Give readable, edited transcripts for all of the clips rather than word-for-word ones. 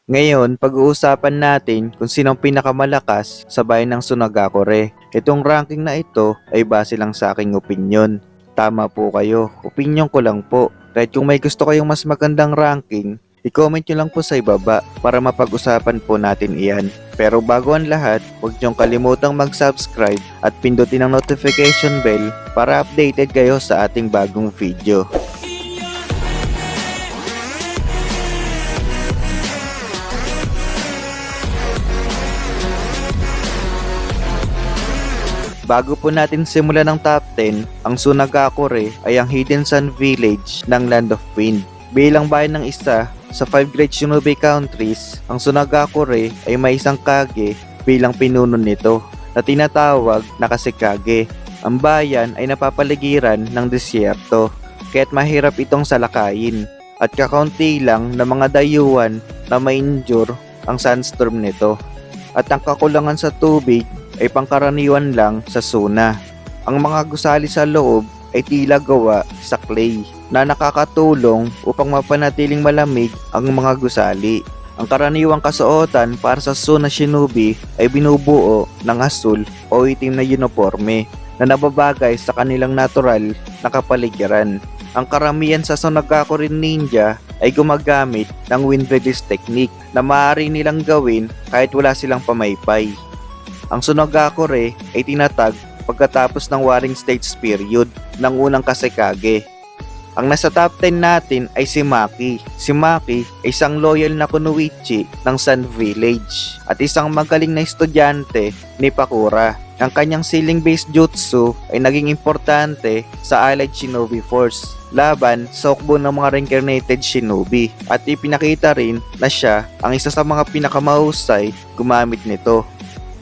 Ngayon, pag-uusapan natin kung sino ang pinakamalakas sa bayan ng Sunagakure. Itong ranking na ito ay base lang sa aking opinyon. Tama po kayo, opinyon ko lang po. Kahit kung may gusto kayong mas magandang ranking, i-comment nyo lang po sa ibaba para mapag-usapan po natin iyan. Pero bago ang lahat, huwag nyong kalimutang mag-subscribe at pindutin ang notification bell para updated kayo sa ating bagong video. Bago po natin simulan ng top 10, ang Sunagakure ay ang Hidden Sun Village ng Land of Wind. Bilang bayan ng isa sa 5 Great Shinobi Countries, ang Sunagakure ay may isang kage bilang pinuno nito na tinatawag na Kashikage. Ang bayan ay napapaligiran ng disyerto, kaya't mahirap itong salakayin at kakaunti lang na mga dayuhan na ma-injure ang sandstorm nito. At ang kakulangan sa tubig ay pangkaraniwan lang sa Suna. Ang mga gusali sa loob ay tila gawa sa clay na nakakatulong upang mapanatiling malamig ang mga gusali. Ang karaniwang kasuotan para sa Suna Shinobi ay binubuo ng asul o itim na uniforme na nababagay sa kanilang natural na kapaligiran. Ang karamihan sa Sunagakure ninja ay gumagamit ng wind release technique na maaari nilang gawin kahit wala silang pamaypay. Ang Sunagakure ay tinatag pagkatapos ng Warring States period ng unang Kashikage. Ang nasa top 10 natin ay si Maki. Si Maki ay isang loyal na kunoichi ng Sun Village at isang magaling na estudyante ni Pakura. Ang kanyang ceiling-based jutsu ay naging importante sa Allied Shinobi Force laban sa hukbo ng mga reincarnated shinobi at ipinakita rin na siya ang isa sa mga pinakamahusay gumamit nito.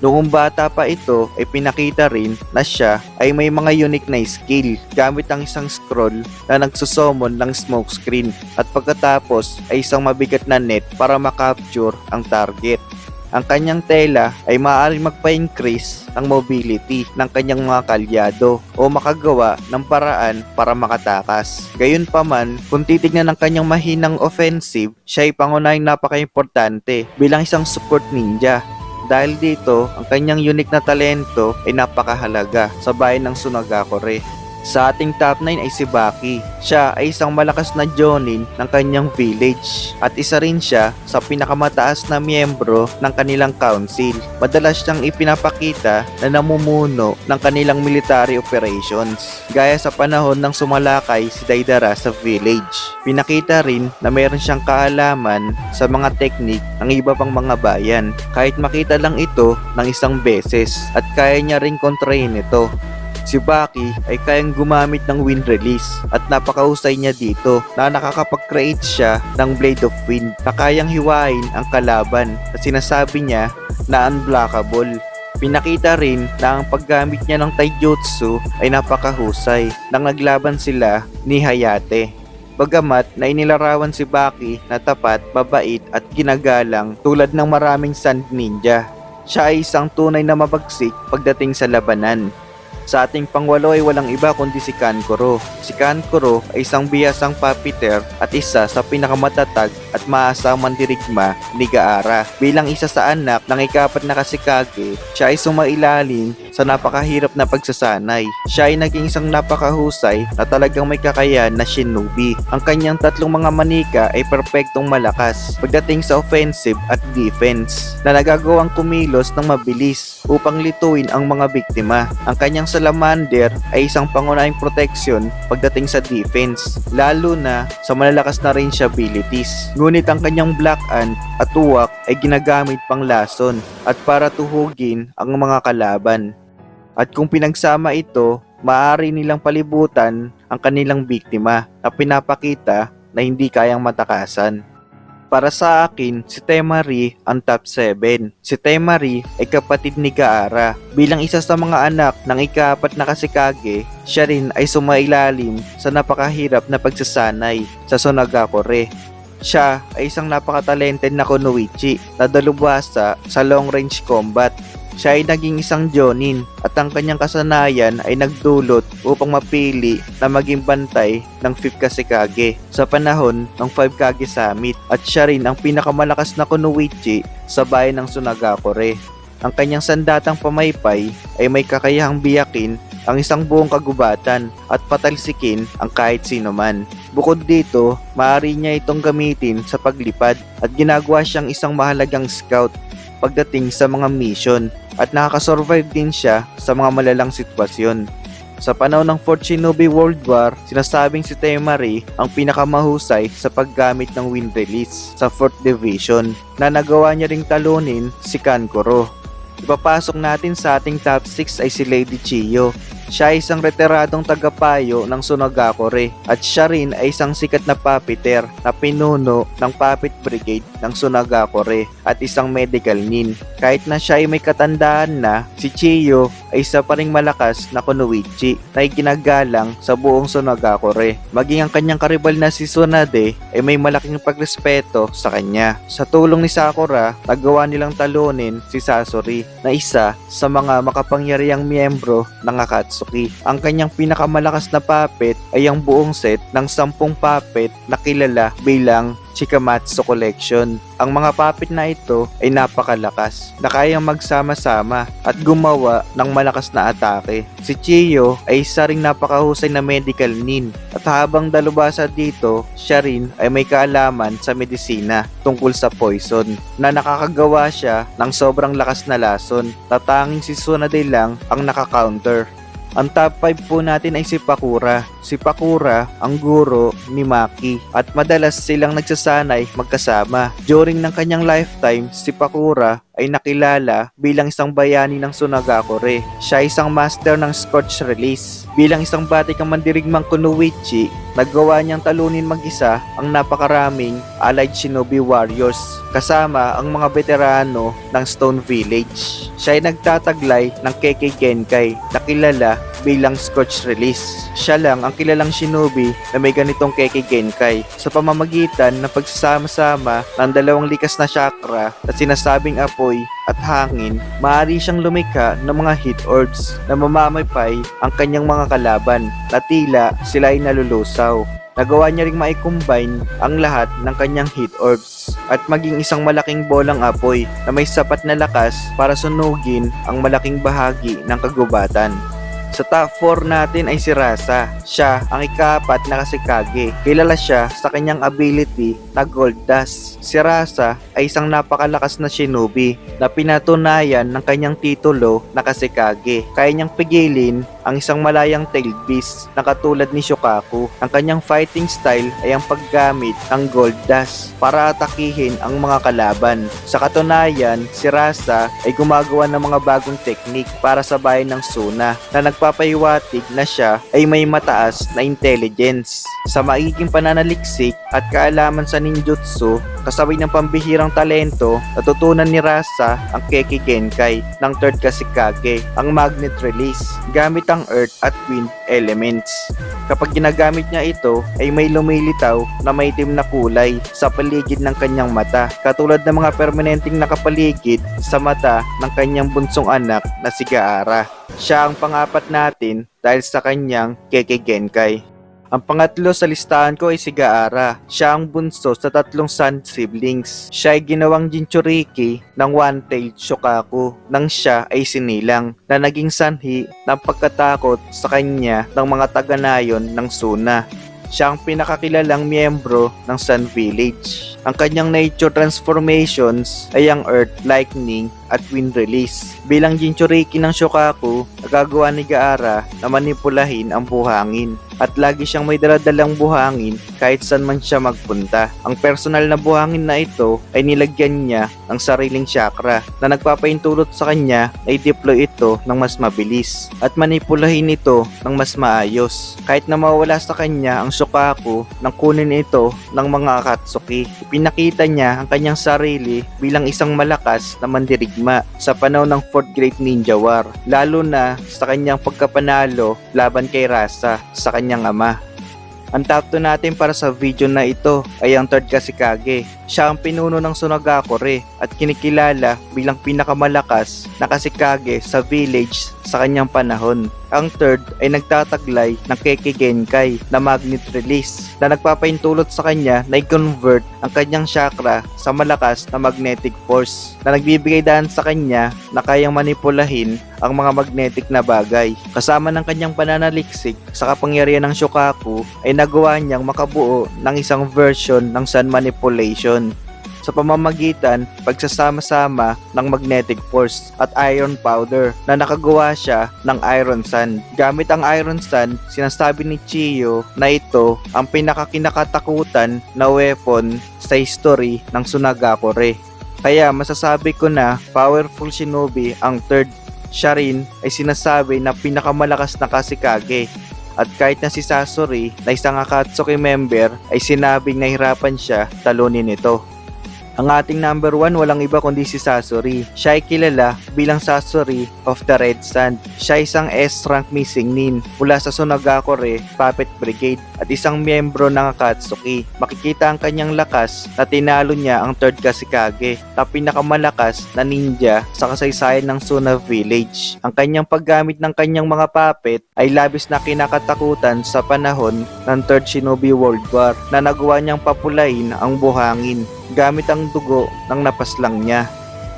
Noong bata pa ito ay pinakita rin na siya ay may mga unique na skill gamit ang isang scroll na nagsusumon ng smoke screen at pagkatapos ay isang mabigat na net para makapture ang target. Ang kanyang tela ay maaaring magpa-increase ng mobility ng kanyang mga kalyado o makagawa ng paraan para makatakas. Gayunpaman, kung titignan ng kanyang mahinang offensive, siya ay pangunahing napaka-importante bilang isang support ninja. Dahil dito, ang kanyang unique na talento ay napakahalaga sa bayan ng Sunagakure. Sa ating top 9 ay si Baki. Siya ay isang malakas na jonin ng kanyang village at isa rin siya sa pinakamataas na miyembro ng kanilang council. Madalas siyang ipinapakita na namumuno ng kanilang military operations gaya sa panahon ng sumalakay si Deidara sa village. Pinakita rin na meron siyang kaalaman sa mga teknik ng iba pang mga bayan kahit makita lang ito ng isang beses at kaya niya ring kontrahin ito. Si Baki ay kayang gumamit ng wind release at napakahusay niya dito na nakakapag-create siya ng Blade of Wind na kayang hiwain ang kalaban at sinasabi niya na unblockable. Pinakita rin na ang paggamit niya ng taijutsu ay napakahusay nang naglaban sila ni Hayate. Bagamat na inilarawan si Baki na tapat, mabait at ginagalang tulad ng maraming sand ninja, siya ay isang tunay na mabagsik pagdating sa labanan. Sa ating pangwalo ay walang iba kundi si Kankuro. Si Kankuro ay isang bihasang puppeteer at isa sa pinakamatatag at maasang mandirigma ni Gaara. Bilang isa sa anak ng ikapat na Kashikage, siya ay sumailalim sa napakahirap na pagsasanay. Siya ay naging isang napakahusay na talagang may kakayahan na shinobi. Ang kanyang tatlong mga manika ay perpektong malakas pagdating sa offensive at defense na nagagawang kumilos ng mabilis upang lituin ang mga biktima. Ang kanyang salamander ay isang pangunahing protection pagdating sa defense, lalo na sa malalakas na range abilities. Ngunit ang kanyang black ant at uwak ay ginagamit pang lason at para tuhugin ang mga kalaban. At kung pinagsama ito, maaari nilang palibutan ang kanilang biktima na pinapakita na hindi kayang matakasan. Para sa akin, si Temari ang top 7. Si Temari ay kapatid ni Gaara. Bilang isa sa mga anak ng ika-4 na Kashikage, siya rin ay sumailalim sa napakahirap na pagsasanay sa Sunagakure. Siya ay isang napaka-talented na kunoichi na dalubhasa sa long range combat. siya ay naging isang Jonin at ang kanyang kasanayan ay nagdulot upang mapili na maging bantay ng 5th Kazekage sa panahon ng 5 Kage Summit at siya rin ang pinakamalakas na kunoichi sa bayan ng Sunagakure. Ang kanyang sandatang pamaypay ay may kakayahang biyakin ang isang buong kagubatan at patalsikin ang kahit sino man. Bukod dito, maaari niya itong gamitin sa paglipad at ginagawa siyang isang mahalagang scout pagdating sa mga mission at nakakasurvive din siya sa mga malalang sitwasyon. Sa panahon ng 4th Shinobi World War, sinasabing si Temari ang pinakamahusay sa paggamit ng wind release sa 4th Division na nagawa niya ring talunin si Kankuro. Ipapasok natin sa ating top 6 ay si Lady Chiyo. Siya ay isang retiradong tagapayo ng Sunagakure at siya rin ay isang sikat na puppeteer na pinuno ng Puppet Brigade ng Sunagakure at isang medical nin. Kahit na siya ay may katandaan na, si Chiyo ay isa pa ring malakas na kunoichi na iginagalang sa buong Sunagakure. Maging ang kanyang karibal na si Tsunade ay may malaking pagrespeto sa kanya. Sa tulong ni Sakura, nagawa nilang talunin si Sasori na isa sa mga makapangyarihang miyembro ng Akatsuki. Ang kanyang pinakamalakas na puppet ay ang buong set ng 10 puppet na kilala bilang Chikamatsu Collection. Ang mga puppet na ito ay napakalakas na kayang magsama-sama at gumawa ng malakas na atake. Si Chiyo ay isa ring napakahusay na medical nin at habang dalubhasa dito, siya rin ay may kaalaman sa medisina tungkol sa poison na nakakagawa siya ng sobrang lakas na lason na tanging si Tsunade lang ang naka-counter. Ang top 5 po natin ay si Pakura. Si Pakura ang guro ni Maki at madalas silang nagsasanay magkasama. During ng kanyang lifetime, si Pakura ay nakilala bilang isang bayani ng Sunagakure. Siya ay isang master ng Scorch Release. Bilang isang batikang mandirigmang kunoichi, nagawa niyang talunin mag-isa ang napakaraming allied shinobi warriors kasama ang mga veterano ng Stone Village. Siya ay nagtataglay ng Kekkei Genkai na kilala bilang Scorch Release. Siya lang ang kilalang shinobi na may ganitong Kekkei Genkai sa pamamagitan ng pagsasama-sama ng dalawang likas na chakra at sinasabing apoy at hangin. Maaari siyang lumikha ng mga heat orbs na mamamaypay ang kanyang mga kalaban na tila sila ay nalulusaw. Nagawa niya ring mai-combine ang lahat ng kanyang heat orbs at maging isang malaking bolang apoy na may sapat na lakas para sunugin ang malaking bahagi ng kagubatan. Sa top 4 natin ay si Rasa. Siya ang ika-4 na Kazekage. Kilala siya sa kanyang ability na Gold Dust. Si Rasa ay isang napakalakas na shinobi na pinatunayan ng kanyang titulo na Kazekage. Kaya niyang pigilin ang isang malayang tailed beast na katulad ni Shokaku. Ang kanyang fighting style ay ang paggamit ng Gold Dust para atakihin ang mga kalaban. Sa katunayan, si Rasa ay gumagawa ng mga bagong teknik para sa bayan ng Suna na nagpapahiwatig na siya ay may mataas na intelligence. Sa magiging pananaliksik at kaalaman sa ninjutsu, kasabay ng pambihirang talento, natutunan ni Rasa ang Kekkei Genkai ng 3rd Kazekage, ang Magnet Release, gamit ang Earth at Wind elements. Kapag ginagamit niya ito, ay may lumilitaw na maitim na kulay sa paligid ng kanyang mata, katulad ng mga permanenteng nakapaligid sa mata ng kanyang bunsong anak na si Gaara. Siya ang pang-4 natin dahil sa kanyang Kekkei Genkai. Ang pangatlo sa listahan ko ay si Gaara. Siya ang bunso sa 3 Sun siblings. Siya ay ginawang Jinchuriki ng One-Tailed Shokaku nang siya ay sinilang na naging sanhi ng pagkatakot sa kanya ng mga taga-nayon ng Suna. Siya ang pinakakilalang miyembro ng Sun Village. Ang kanyang nature transformations ay ang Earth, Lightning at Wind Release. Bilang Jinchuriki ng Shokaku, nagagawa ni Gaara na manipulahin ang buhangin at lagi siyang may daladalang buhangin kahit saan man siya magpunta. Ang personal na buhangin na ito ay nilagyan niya ng sariling chakra na nagpapaintulot sa kanya na i-deploy ito ng mas mabilis at manipulahin ito ng mas maayos. Kahit na mawala sa kanya ang Shokaku nang kunin ito ng mga Akatsuki, ipinakita niya ang kanyang sarili bilang isang malakas na mandirigma sa panahon ng 4th Great Ninja War, lalo na sa kanyang pagkapanalo laban kay Rasa sa kanyang ama. Ang top 2 natin para sa video na ito ay ang 3rd Kazekage. Siya ang pinuno ng Sunagakure at kinikilala bilang pinakamalakas na Kashikage sa village sa kanyang panahon. Ang third ay nagtataglay ng Kekkei Genkai na magnet release na nagpapaintulot sa kanya na i-convert ang kanyang chakra sa malakas na magnetic force na nagbibigay daan sa kanya na kayang manipulahin ang mga magnetic na bagay. Kasama ng kanyang pananaliksik sa kapangyarihan ng Shokaku ay nagawa niyang makabuo ng isang version ng sun manipulation sa pamamagitan pagsasama-sama ng magnetic force at iron powder na nakagawa siya ng iron sun. Gamit ang iron sun, sinasabi ni Chiyo na ito ang pinakakinakatakutan na weapon sa history ng Sunagakure. Kaya masasabi ko na powerful shinobi ang third. Siya rin ay sinasabi na pinakamalakas na Kashikage. At kahit na si Sasori na isang Akatsuki member ay sinabing nahirapan siya talunin ito. Ang ating number 1 walang iba kundi si Sasori. Siya ay kilala bilang Sasori of the Red Sand. Siya ay isang S-rank missing nin mula sa Sunagakure Puppet Brigade at isang miyembro ng Akatsuki. Makikita ang kanyang lakas na tinalo niya ang third Kashikage na pinakamalakas na ninja sa kasaysayan ng Suna Village. Ang kanyang paggamit ng kanyang mga puppet ay labis na kinakatakutan sa panahon ng Third Shinobi World War na nagawa niyang papulain ang buhangin gamit ang dugo ng napaslang niya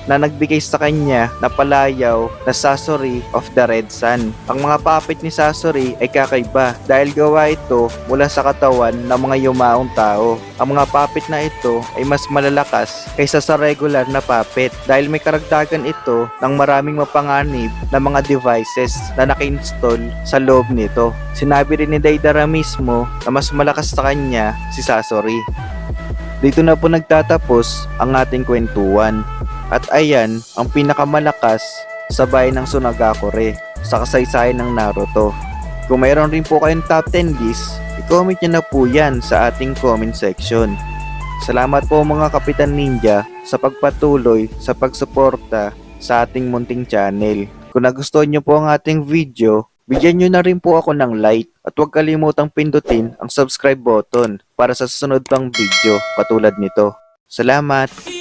na nagbigay sa kanya na palayaw na Sasori of the Red Sun. Ang mga puppet ni Sasori ay kakaiba dahil gawa ito mula sa katawan ng mga yumaong tao. Ang mga puppet na ito ay mas malalakas kaysa sa regular na puppet dahil may karagdagan ito ng maraming mapanganib na mga devices na naka-install sa loob nito. Sinabi rin ni Deidara mismo na mas malakas sa kanya si Sasori. Dito na po nagtatapos ang ating kwentuhan. At ayan ang pinakamalakas sa bayan ng Sunagakure sa kasaysayan ng Naruto. Kung mayroon rin po kayong top 10 list, i-comment nyo na po yan sa ating comment section. Salamat po mga Kapitan Ninja sa pagpatuloy sa pagsuporta sa ating munting channel. Kung nagustuhan nyo po ang ating video, bigyan nyo na rin po ako ng like at huwag kalimutang pindutin ang subscribe button para sa susunod pang video katulad nito. Salamat!